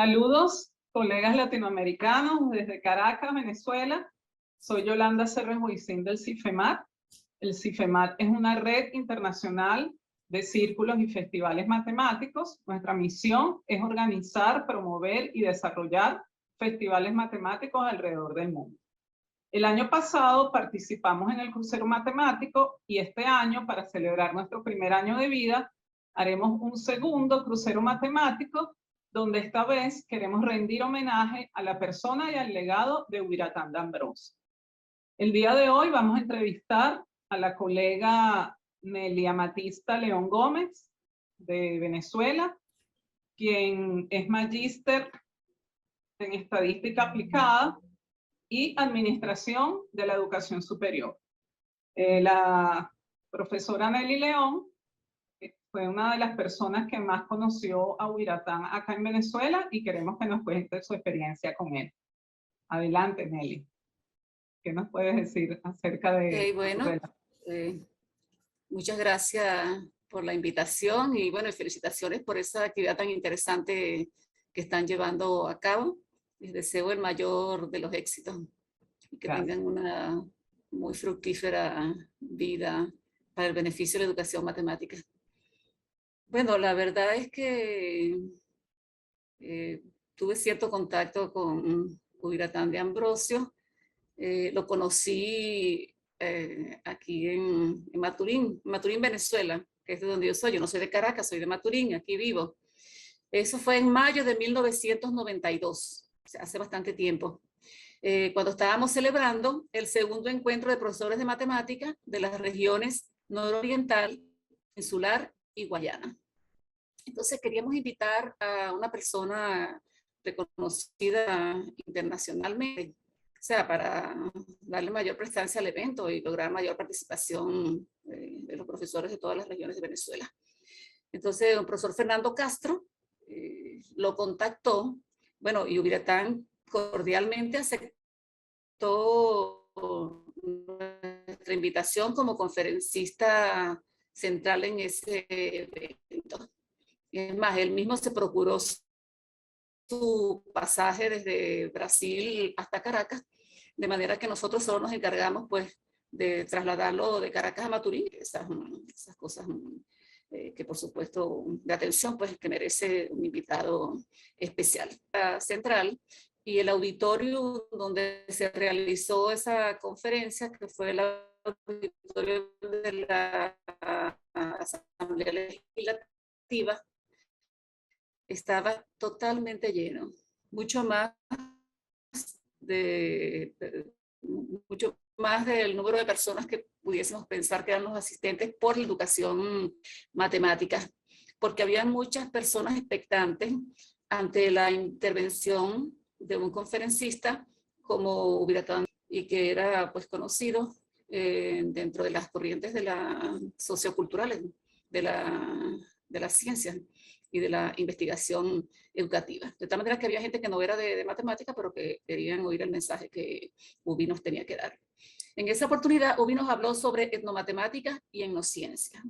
Saludos, colegas latinoamericanos desde Caracas, Venezuela. Soy Yolanda Serres Huizín del CIFEMAT. El CIFEMAT es una red internacional de círculos y festivales matemáticos. Nuestra misión es organizar, promover y desarrollar festivales matemáticos alrededor del mundo. El año pasado participamos en el crucero matemático y este año, para celebrar nuestro primer año de vida, haremos un segundo crucero matemático, donde esta vez queremos rendir homenaje a la persona y al legado de Hubiratán de Ambrosio. El día de hoy vamos a entrevistar a la colega Nelly Amatista León Gómez de Venezuela, quien es magíster en estadística aplicada y administración de la educación superior. La profesora Nelly León fue una de las personas que más conoció a Hubiratán acá en Venezuela y queremos que nos cuente su experiencia con él. Adelante, Nelly. ¿Qué nos puedes decir acerca de bueno, muchas gracias por la invitación y bueno, felicitaciones por esa actividad tan interesante que están llevando a cabo. Les deseo el mayor de los éxitos y que tengan una muy fructífera vida para el beneficio de la educación matemática. Bueno, la verdad es que tuve cierto contacto con Hubiratán de Ambrosio. Lo conocí aquí en Maturín, Venezuela, que es de donde yo soy. Yo no soy de Caracas, soy de Maturín, aquí vivo. Eso fue en mayo de 1992, o sea, hace bastante tiempo. Cuando estábamos celebrando el segundo encuentro de profesores de matemáticas de las regiones nororiental, insular y Guayana. Entonces queríamos invitar a una persona reconocida internacionalmente, o sea, para darle mayor prestancia al evento y lograr mayor participación de los profesores de todas las regiones de Venezuela. Entonces, el profesor Fernando Castro lo contactó, bueno, y Hubiratán cordialmente aceptó nuestra invitación como conferencista central en ese evento. Es más, él mismo se procuró su pasaje desde Brasil hasta Caracas, de manera que nosotros solo nos encargamos pues de trasladarlo de Caracas a Maturín, esas cosas que por supuesto de atención pues que merece un invitado especial. Central y el auditorio donde se realizó esa conferencia, que fue el auditorio de la Asamblea Legislativa, estaba totalmente lleno, mucho más del número de personas que pudiésemos pensar que eran los asistentes por la educación matemática, porque había muchas personas expectantes ante la intervención de un conferencista como Hubiratán, y que era pues conocido dentro de las corrientes de las socioculturales de las ciencias y de la investigación educativa. De tal manera que había gente que no era de matemática, pero que querían oír el mensaje que Ubi nos tenía que dar. En esa oportunidad, Ubi nos habló sobre etnomatemáticas y etnociencia,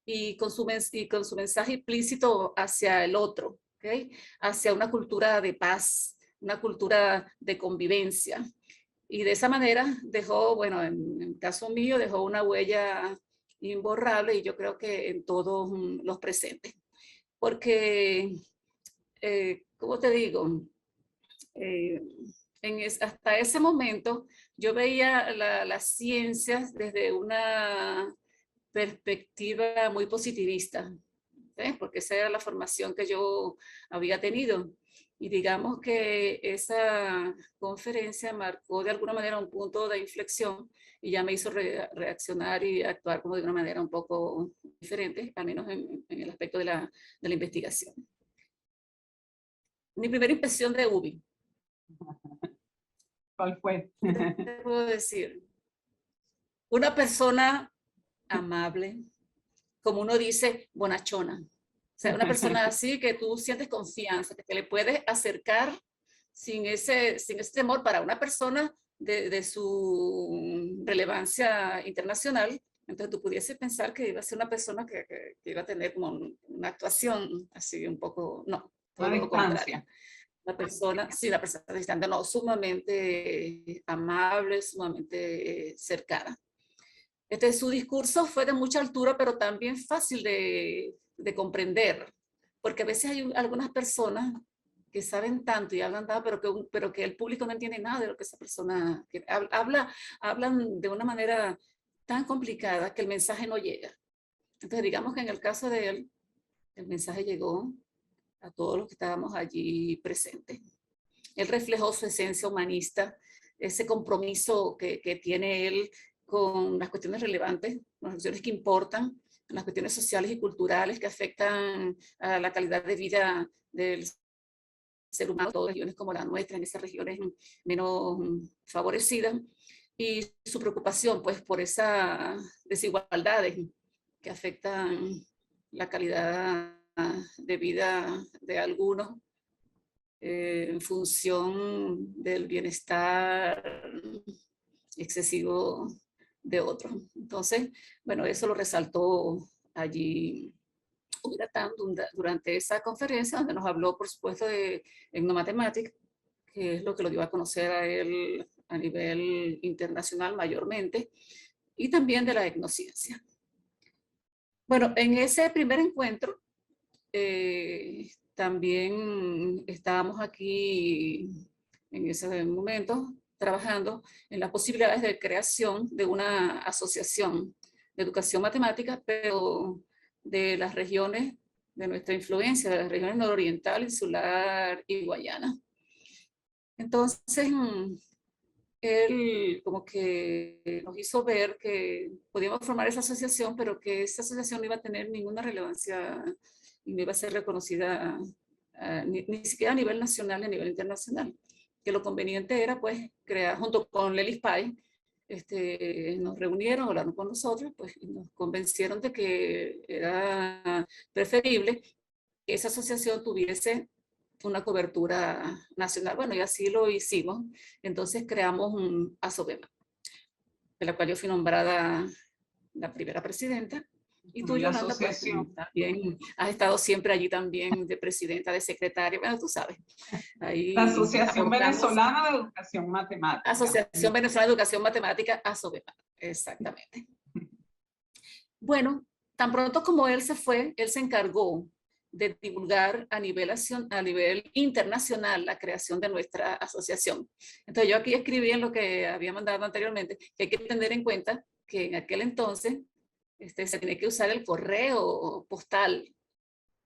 y con su mensaje implícito hacia el otro, ¿okay? Hacia una cultura de paz, una cultura de convivencia. Y de esa manera dejó, bueno, en el caso mío, dejó una huella imborrable, y yo creo que en todos los presentes. Porque, ¿cómo te digo? Hasta ese momento yo veía las ciencias desde una perspectiva muy positivista, porque esa era la formación que yo había tenido. Y digamos que esa conferencia marcó de alguna manera un punto de inflexión y ya me hizo reaccionar y actuar como de una manera un poco diferente, al menos en el aspecto de la investigación. Mi primera impresión de UBI. ¿Cuál fue? ¿Qué puedo decir? Una persona amable, como uno dice, bonachona. O sea, una persona así que tú sientes confianza, que te le puedes acercar sin ese temor. Para una persona de su relevancia internacional, entonces tú pudieses pensar que iba a ser una persona que iba a tener como una actuación así un poco, no. Todo lo contrario. La persona, sí, la persona distante, no, sumamente amable, sumamente cercana. Su discurso fue de mucha altura, pero también fácil de comprender, porque a veces hay algunas personas que saben tanto y hablan tanto, pero que el público no entiende nada de lo que esa persona hablan de una manera tan complicada que el mensaje no llega. Entonces, digamos que en el caso de él, el mensaje llegó a todos los que estábamos allí presentes. Él reflejó su esencia humanista, ese compromiso que tiene él con las cuestiones relevantes, las cuestiones que importan, las cuestiones sociales y culturales que afectan a la calidad de vida del ser humano, en todas regiones como la nuestra, en esas regiones menos favorecidas, y su preocupación pues por esas desigualdades que afectan la calidad de vida de algunos en función del bienestar excesivo de otros. Entonces, bueno, eso lo resaltó allí durante esa conferencia, donde nos habló, por supuesto, de etnomatemática, que es lo que lo dio a conocer a él a nivel internacional mayormente, y también de la etnociencia. Bueno, en ese primer encuentro, también estábamos aquí en ese momento trabajando en las posibilidades de creación de una asociación de educación matemática, pero de las regiones de nuestra influencia, de las regiones nororiental, insular y Guayana. Entonces, él como que nos hizo ver que podíamos formar esa asociación, pero que esa asociación no iba a tener ninguna relevancia y no iba a ser reconocida ni siquiera a nivel nacional ni a nivel internacional. Que lo conveniente era pues crear, junto con Lelis Pai, nos reunieron, hablaron con nosotros, pues y nos convencieron de que era preferible que esa asociación tuviese una cobertura nacional. Bueno, y así lo hicimos. Entonces creamos un ASOBEMA, de la cual yo fui nombrada la primera presidenta. Y tú, Yolanda, pues, también has estado siempre allí también de presidenta, de secretaria, bueno, tú sabes. Ahí la Asociación Venezolana de Educación Matemática. Asociación Venezolana de Educación Matemática, ASOBEMA, exactamente. Bueno, tan pronto como él se fue, él se encargó de divulgar a nivel internacional la creación de nuestra asociación. Entonces yo aquí escribí en lo que había mandado anteriormente, que hay que tener en cuenta que en aquel entonces se tiene que usar el correo postal,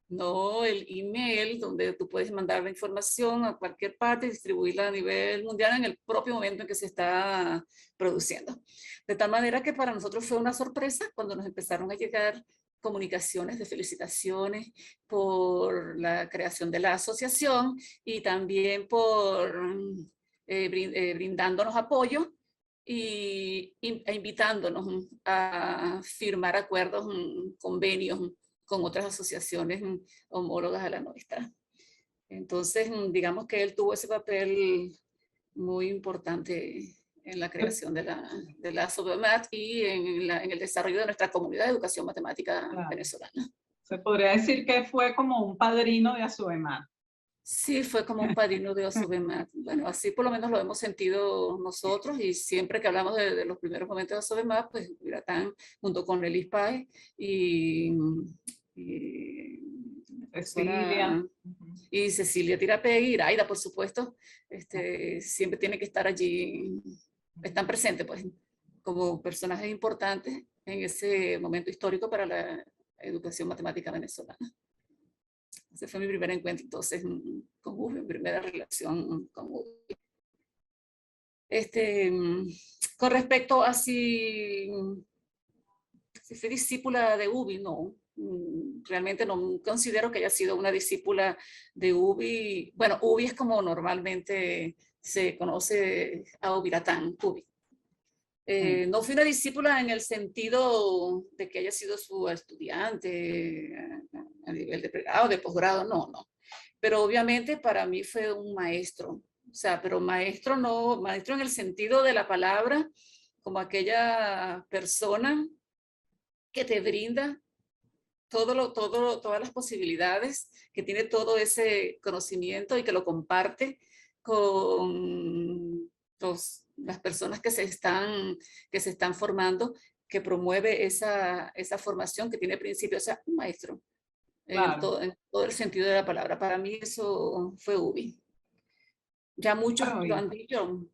no el email, donde tú puedes mandar la información a cualquier parte y distribuirla a nivel mundial en el propio momento en que se está produciendo. De tal manera que para nosotros fue una sorpresa cuando nos empezaron a llegar comunicaciones de felicitaciones por la creación de la asociación y también por brindándonos apoyo e invitándonos a firmar acuerdos, convenios con otras asociaciones homólogas a la nuestra. Entonces, digamos que él tuvo ese papel muy importante en la creación de la ASOBEMAT y en el desarrollo de nuestra comunidad de educación matemática venezolana. Se podría decir que fue como un padrino de ASOBEMAT. Sí, fue como un padrino de ASOBEMAT. Bueno, así por lo menos lo hemos sentido nosotros y siempre que hablamos de los primeros momentos de ASOBEMAT, pues Viratán junto con Lelis Pai y Cecilia. Y Cecilia Tirapegui, Iraida, por supuesto, siempre tiene que estar allí, están presentes pues como personajes importantes en ese momento histórico para la educación matemática venezolana. Ese fue mi primer encuentro entonces con UBI, mi primera relación con UBI. Con respecto a si fui discípula de UBI, no. Realmente no considero que haya sido una discípula de UBI. Bueno, UBI es como normalmente se conoce a Ubiratán, UBI. No fui una discípula en el sentido de que haya sido su estudiante a nivel de pregrado, de posgrado, no. Pero obviamente para mí fue un maestro. O sea, pero maestro no, maestro en el sentido de la palabra, como aquella persona que te brinda todas las posibilidades, que tiene todo ese conocimiento y que lo comparte con las personas que se están formando, que promueve esa formación que tiene principios, o sea, un maestro, Claro. en todo el sentido de la palabra. Para mí eso fue UBI. Ya muchos Claro, lo han dicho,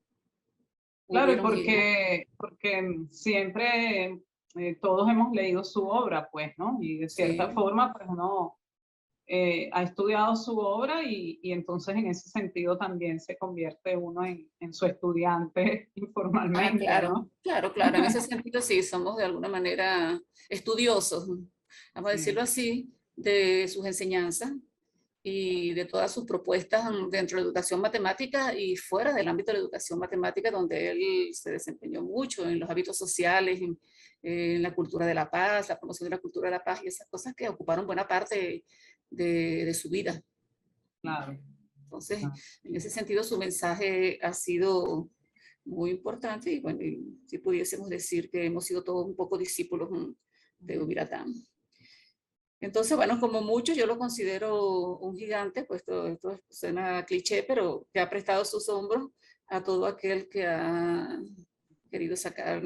claro, y hubieron gigantes. porque siempre todos hemos leído su obra, pues, ¿no? Y de cierta Sí, forma, pues uno ha estudiado su obra y entonces en ese sentido también se convierte uno en su estudiante ah, informalmente, claro, ¿no? claro, claro. En ese sentido sí, somos de alguna manera estudiosos, vamos a decirlo Sí, así, de sus enseñanzas y de todas sus propuestas dentro de la educación matemática y fuera del ámbito de la educación matemática, donde él se desempeñó mucho en los hábitos sociales, en la cultura de la paz, la promoción de la cultura de la paz y esas cosas que ocuparon buena parte de su vida. claro. Entonces, Claro. en ese sentido, su mensaje ha sido muy importante y bueno, si pudiésemos decir que hemos sido todos un poco discípulos de Ubiratán. Entonces, bueno, como muchos, yo lo considero un gigante, pues esto suena cliché, pero que ha prestado sus hombros a todo aquel que ha querido sacar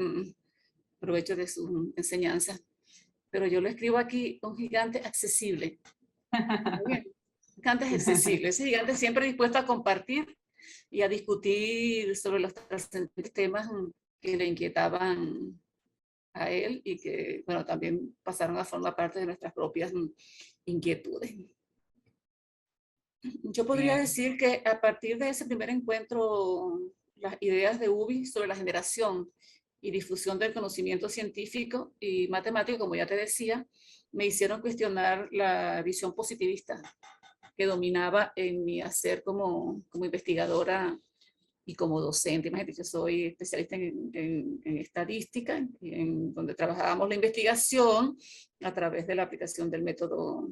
provecho de sus enseñanzas. Pero yo lo escribo aquí, un gigante accesible. Muy bien. Gigante accesible, ese gigante siempre dispuesto a compartir y a discutir sobre los trascendentes temas que le inquietaban a él y que, bueno, también pasaron a formar parte de nuestras propias inquietudes. Yo podría Bien. decir que a partir de ese primer encuentro, las ideas de UBI sobre la generación y difusión del conocimiento científico y matemático, como ya te decía, me hicieron cuestionar la visión positivista que dominaba en mi hacer como investigadora y como docente. Imagínate, yo soy especialista en estadística, donde trabajábamos la investigación a través de la aplicación del método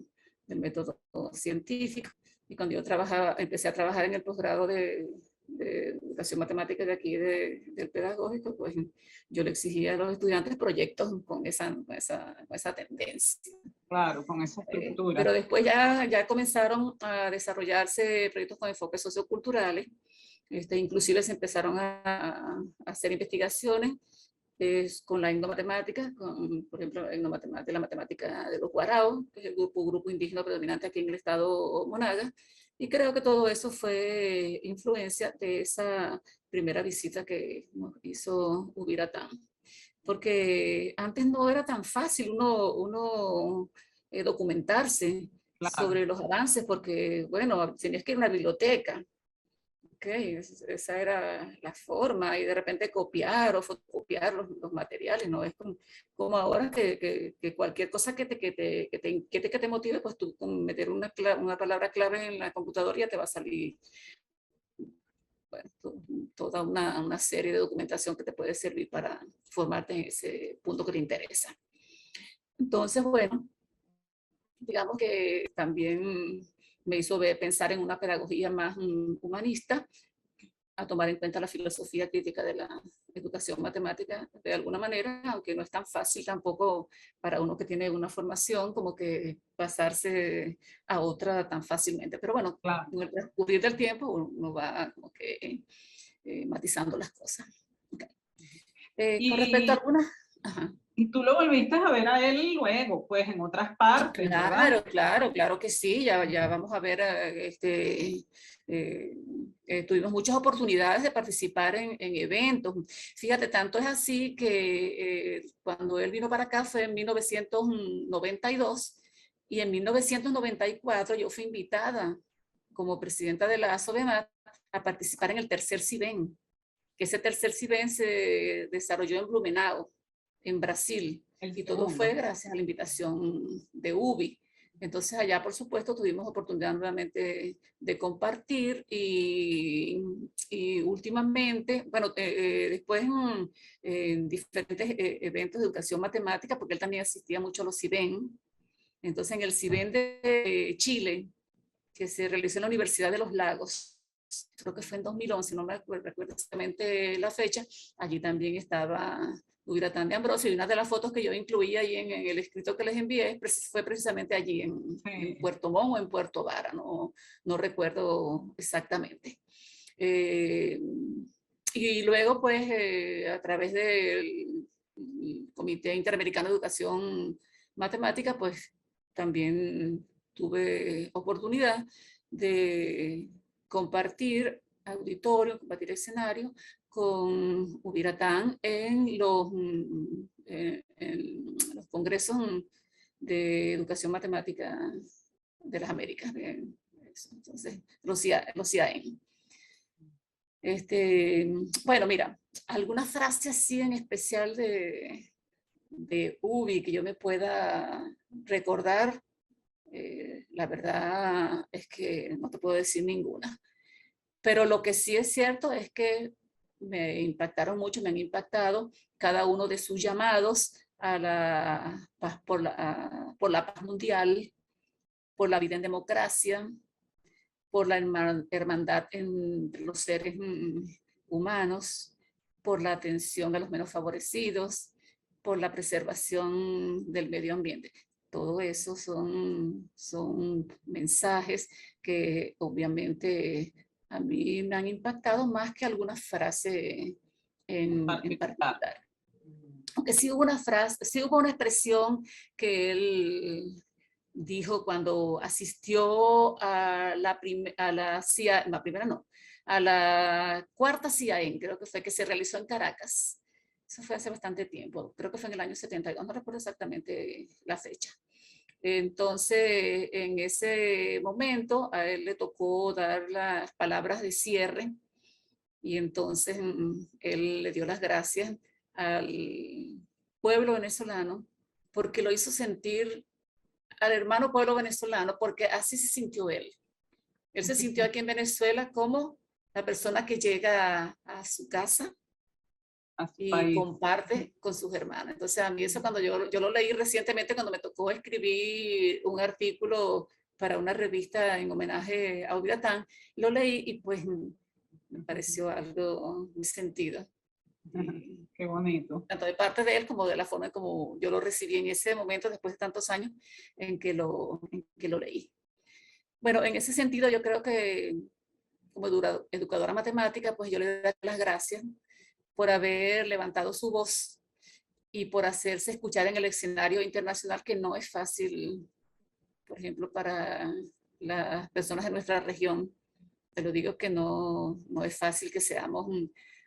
científico. Y cuando yo empecé a trabajar en el posgrado de educación matemática de aquí, del pedagógico, pues yo le exigía a los estudiantes proyectos con esa tendencia. Claro, con esa Pero estructura. después ya comenzaron a desarrollarse proyectos con enfoques socioculturales, inclusive se empezaron a hacer investigaciones con la etnomatemática, por ejemplo, la matemática de los Guaraos, que es el grupo indígena predominante aquí en el estado Monagas, y creo que todo eso fue influencia de esa primera visita que nos hizo Ubiratán, porque antes no era tan fácil uno documentarse Claro, sobre los avances, porque, bueno, tenías que ir a una biblioteca, ok, esa era la forma, y de repente copiar o fotocopiar los materiales, ¿no? Es como ahora que cualquier cosa que te inquiete, que te motive, pues tú con meter una palabra clave en la computadora ya te va a salir, bueno, toda una serie de documentación que te puede servir para formarte en ese punto que te interesa. Entonces, bueno, digamos que también me hizo pensar en una pedagogía más humanista, a tomar en cuenta la filosofía crítica de la educación matemática de alguna manera, aunque no es tan fácil tampoco para uno que tiene una formación como que pasarse a otra tan fácilmente. Pero bueno, claro. con el transcurrir del tiempo uno va como que matizando las cosas. Okay. Con respecto a Y, algunas... Ajá. y tú lo volviste a ver a él luego, pues en otras partes, ¿verdad? Claro, claro, claro que sí, ya vamos a ver, tuvimos muchas oportunidades de participar en eventos. Fíjate, tanto es así que cuando él vino para acá fue en 1992 y en 1994 yo fui invitada como presidenta de la ASOBEMAT a participar en el tercer CIBEN, que ese tercer CIBEN se desarrolló en Blumenau, en Brasil, El y todo fue segundo. gracias a la invitación de UBI. Entonces allá, por supuesto, tuvimos oportunidad nuevamente de compartir y últimamente, bueno, después en diferentes eventos de educación matemática, porque él también asistía mucho a los CIBEN. Entonces en el CIBEN de Chile, que se realizó en la Universidad de los Lagos, creo que fue en 2011, no me recuerdo exactamente la fecha, allí también estaba Ubiratán de Ambrosio, y una de las fotos que yo incluí ahí en el escrito que les envié fue precisamente allí en Puerto Montt o en Puerto Vara, no recuerdo exactamente. Y luego, pues, a través del Comité Interamericano de Educación Matemática, pues, también tuve oportunidad de compartir auditorio, compartir escenario con Ubiratán en los congresos de educación matemática de las Américas, entonces, los CIAEN. Bueno, mira, alguna frase así en especial de Ubi que yo me pueda recordar, la verdad es que no te puedo decir ninguna. Pero lo que sí es cierto es que me impactaron mucho, me han impactado cada uno de sus llamados a la paz, por la paz mundial, por la vida en democracia, por la hermandad entre los seres humanos, por la atención a los menos favorecidos, por la preservación del medio ambiente. Todo eso son mensajes que obviamente a mí me han impactado más que alguna frase en particular. Aunque sí hubo una frase, sí hubo una expresión que él dijo cuando asistió a la CIA, la primera no, a la cuarta CIAEN, creo que fue, que se realizó en Caracas. Eso fue hace bastante tiempo, creo que fue en el año 72, no recuerdo exactamente la fecha. Entonces, en ese momento, a él le tocó dar las palabras de cierre, y entonces él le dio las gracias al pueblo venezolano porque lo hizo sentir, al hermano pueblo venezolano, porque así se sintió él. Él se sintió aquí en Venezuela como la persona que llega a su casa y comparte con sus hermanos. Entonces a mí eso, cuando yo lo leí recientemente, cuando me tocó escribir un artículo para una revista en homenaje a Ubiratán, lo leí y pues me pareció algo muy sentido. Qué bonito. Tanto de parte de él como de la forma como yo lo recibí en ese momento, después de tantos años en que lo leí. Bueno, en ese sentido yo creo que como educadora matemática, pues yo le doy las gracias por haber levantado su voz y por hacerse escuchar en el escenario internacional, que no es fácil, por ejemplo, para las personas de nuestra región. Te lo digo que no es fácil que seamos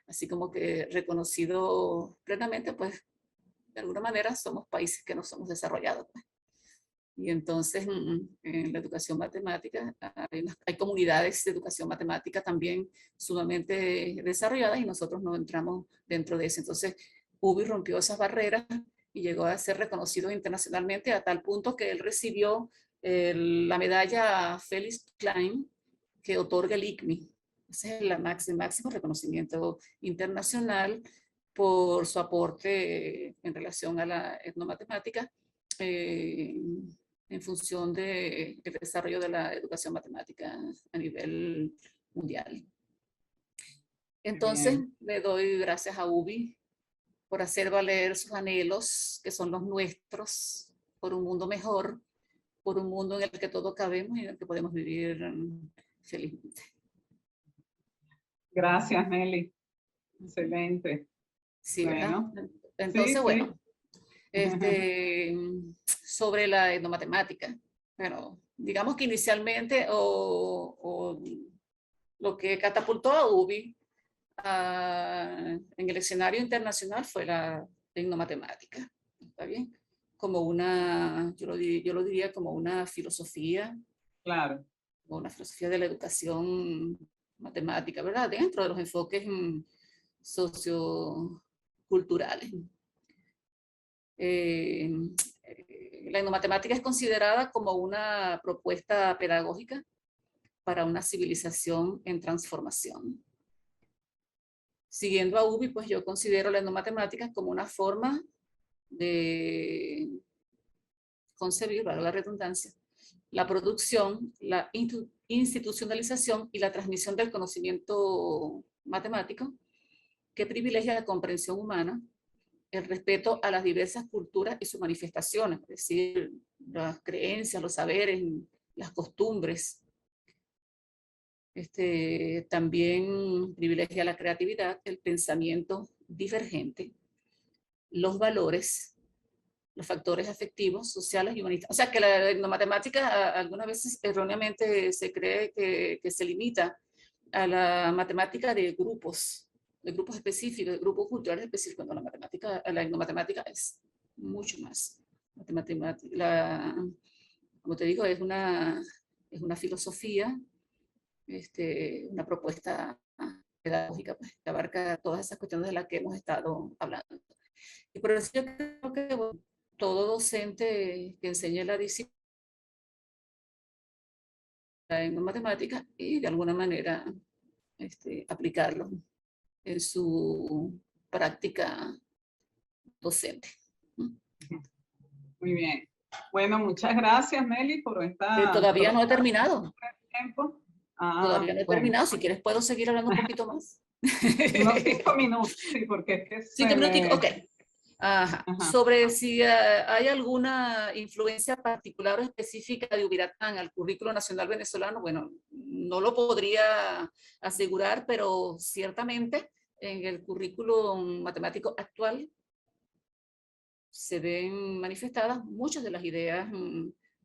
así como que reconocidos plenamente, pues de alguna manera somos países que no somos desarrollados. Pues. Y entonces en la educación matemática hay comunidades de educación matemática también sumamente desarrolladas y nosotros no entramos dentro de eso. Entonces UBI rompió esas barreras y llegó a ser reconocido internacionalmente a tal punto que él recibió la medalla Felix Klein que otorga el ICMI. Ese es el máximo reconocimiento internacional por su aporte en relación a la etnomatemática en función del desarrollo de la educación matemática a nivel mundial. Entonces, le doy gracias a UBI por hacer valer sus anhelos, que son los nuestros, por un mundo mejor, por un mundo en el que todos cabemos y en el que podemos vivir felizmente. Gracias, Nelly. Excelente. Sí, bueno. ¿verdad? Entonces, sí, bueno, sobre la etnomatemática. Bueno, digamos que inicialmente lo que catapultó a UBI en el escenario internacional fue la etnomatemática. ¿Está bien? Como una, yo lo diría como una filosofía. Claro. Una filosofía de la educación matemática, ¿verdad? Dentro de los enfoques socioculturales. La etnomatemática es considerada como una propuesta pedagógica para una civilización en transformación. Siguiendo a UBI, pues yo considero la etnomatemática como una forma de concebir, para la redundancia, la producción, la institucionalización y la transmisión del conocimiento matemático que privilegia la comprensión humana, el respeto a las diversas culturas y sus manifestaciones, es decir, las creencias, los saberes, las costumbres. También privilegia la creatividad, el pensamiento divergente, los valores, los factores afectivos, sociales y humanistas. O sea, que la matemática algunas veces erróneamente se cree que se limita a la matemática de grupos específicos, de grupos culturales específicos. No, la etnomatemática es mucho más. Como te digo, es una filosofía, una propuesta pedagógica, pues, que abarca todas esas cuestiones de las que hemos estado hablando. Y por eso yo creo que bueno, todo docente que enseñe la disciplina en matemáticas y de alguna manera aplicarlo en su práctica docente. Muy bien. Bueno, muchas gracias, Meli, por esta... Todavía no he terminado. Tiempo. Todavía no he terminado. Si quieres puedo seguir hablando un poquito más. Unos 5 minutos, sí, porque es que 5 minutos, ok. Ajá. Sobre si hay alguna influencia particular o específica de Ubiratán al currículo nacional venezolano, bueno, no lo podría asegurar, pero ciertamente en el currículo matemático actual se ven manifestadas muchas de las ideas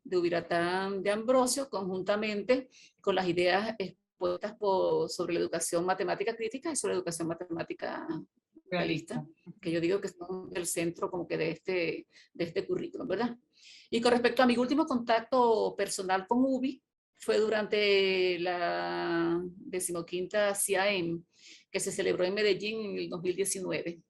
de Ubiratán de Ambrosio, conjuntamente con las ideas expuestas sobre la educación matemática crítica y sobre la educación matemática realista, que yo digo que son el centro como que de este currículum, ¿verdad? Y con respecto a mi último contacto personal con UBI, fue durante la 15ª CIAEM, que se celebró en Medellín en el 2019.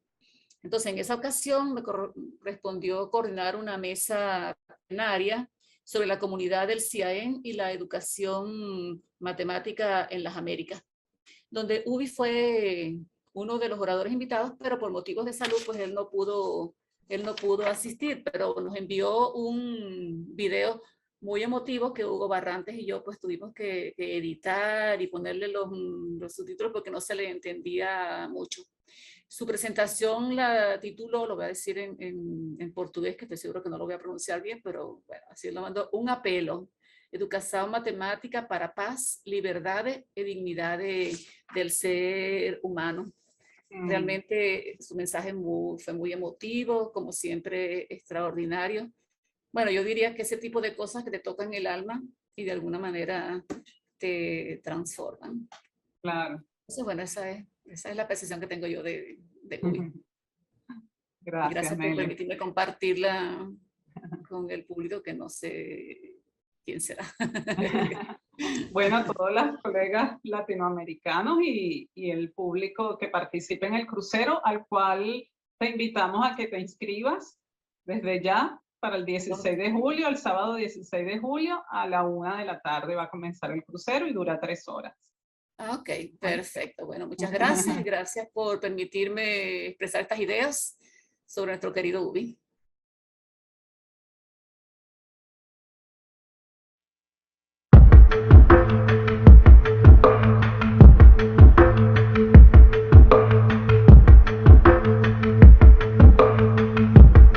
Entonces, en esa ocasión me correspondió coordinar una mesa plenaria sobre la comunidad del CIAEM y la educación matemática en las Américas, donde UBI fue uno de los oradores invitados, pero por motivos de salud, pues él no pudo asistir, pero nos envió un video muy emotivo que Hugo Barrantes y yo pues tuvimos que editar y ponerle los subtítulos porque no se le entendía mucho. Su presentación la tituló, lo voy a decir en portugués, que estoy seguro que no lo voy a pronunciar bien, pero bueno, así lo mandó: un apelo. Educación matemática para paz, liberdad y dignidad del ser humano. Realmente su mensaje fue muy emotivo, como siempre extraordinario. Bueno, yo diría que ese tipo de cosas que te tocan el alma y de alguna manera te transforman. Claro. Entonces, bueno, esa es la percepción que tengo yo de UBI. Gracias, gracias Meli, por permitirme compartirla con el público, que no sé quién será. Bueno, todos los colegas latinoamericanos y el público que participe en el crucero, al cual te invitamos a que te inscribas desde ya para el 16 de julio, el sábado 16 de julio a la 1 de la tarde va a comenzar el crucero y dura 3 horas. Ok, perfecto. Bueno, muchas gracias. Gracias por permitirme expresar estas ideas sobre nuestro querido UBI.